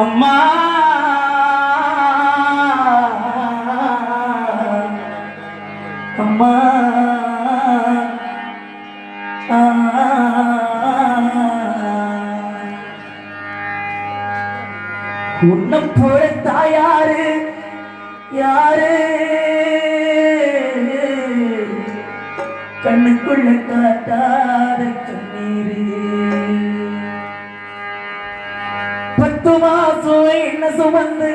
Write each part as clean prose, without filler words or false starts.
அம்மா அம்மா உன்னை போல தாயாரு யாரு கண்ணுக்குள்ள காட்டாத கண்ணீரு 10 மாசம் என்ன சுமந்து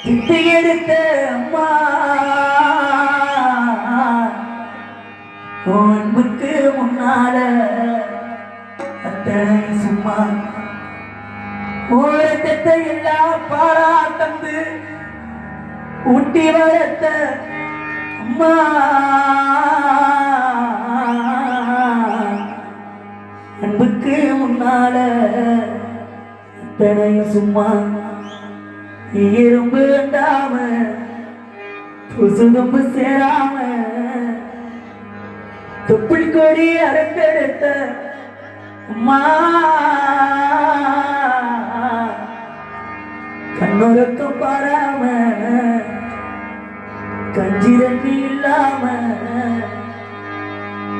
விட்டு எடுத்த அம்மா அன்புக்கு முன்னால அத்தனை சும்மா ஓரத்தை எல்லாம் பாரா தந்து ஊட்டி வளர்த்த அம்மா அன்புக்கு முன்னால அத்தனையும் சும்மா எறும்பு வேண்டாம கொசுதம்பு சேராம தொப்புள் கொடி அறுத்தெடுத்த அம்மா கண்ணுறக்கம் பாராம கஞ்சி தண்ணி இல்லாம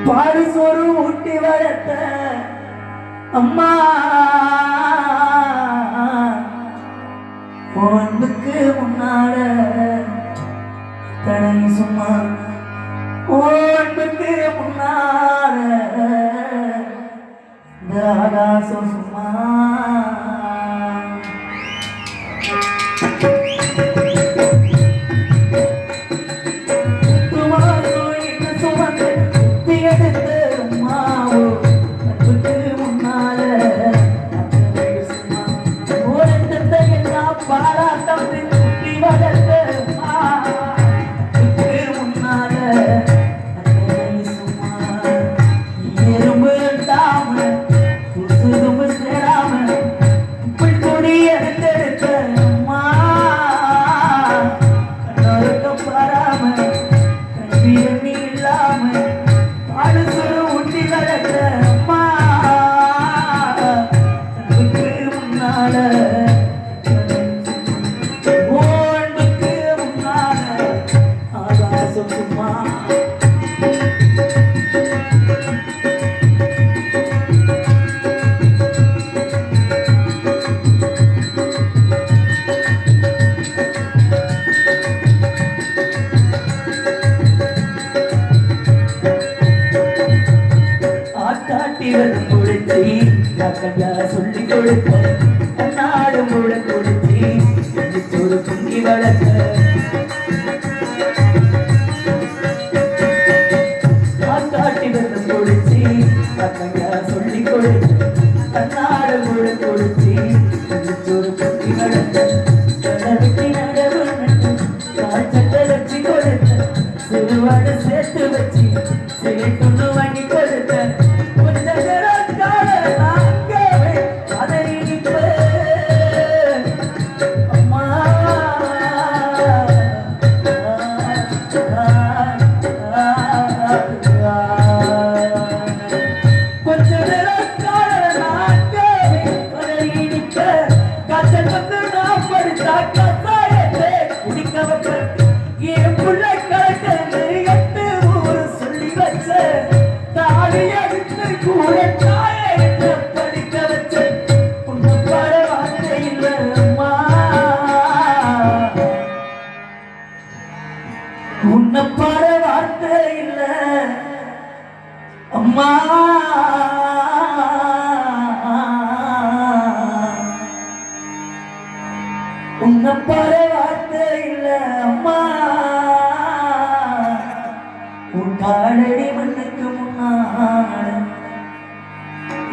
பாரு சோறு ஊட்டி வளர்த்த அம்மா அன்புக்கு முன்னால தடை சும்மா அன்புக்கு முன்னால ஆகாசம் சும்மா சொல்லி கொடுத்த நாடு மூட கொடுத்தி ஒரு பொங்கி வளர்த்த காட்டி வந்து கொடுத்தி சொல்லி கொடுத்த நாடு மூட கொடுத்தி ஒரு பொங்கி வளர்த்த கடவுத்தி நடவு காய்ச்சத்தை வச்சு கொடுத்த சிறுவாடு சேர்த்து வச்சு சேர்த்து வாங்கி கொடுத்த உன்னை பாட வார்த்தை இல்ல அம்மா உன்னை பாட வார்த்தை இல்ல அம்மா உன் காலடி மண்ணுக்கு முன்னால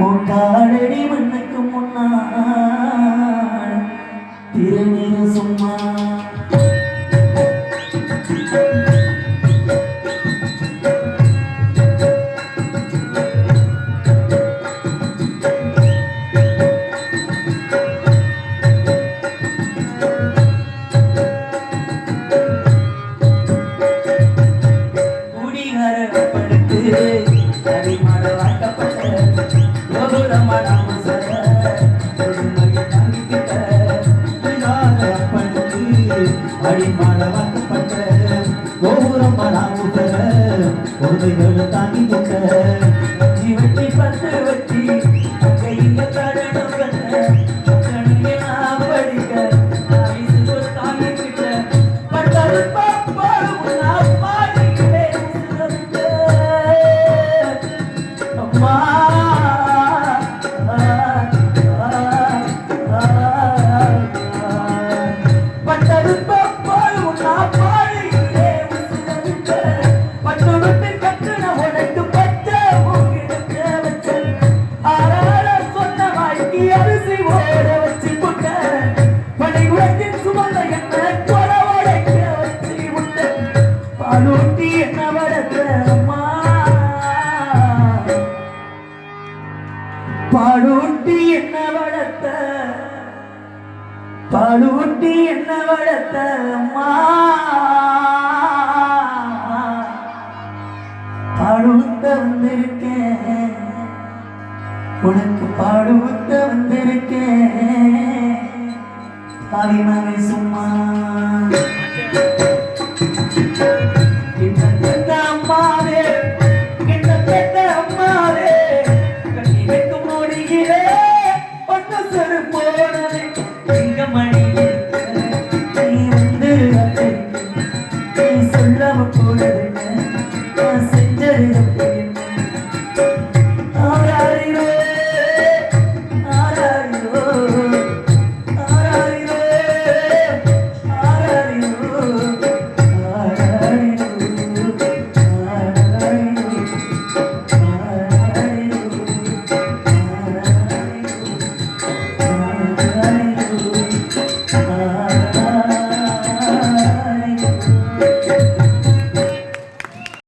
உன் காலடி மண்ணுக்கு முன்னால திருநீர் சும்மா தூக்கி அரிசி ஓட வச்சு புட்ட படை உலகத்தின் சுமந்த என்ன கொல உடைக்க வச்சு விட்ட பாலூட்டி என்ன வளர்த்த அம்மா பாலூட்டி என்ன வளர்த்த பாலூட்டி என்ன வளர்த்த அம்மா பாடுத்த வந்திருக்கேன் உனக்கு பாடுத்த வந்திருக்கேன் பாவிமகை சும்மா அம்மாவே என்ன பெற்ற அம்மாவே கண்ணி வைக்கும் மொழியிலே பண்ண செருப்பு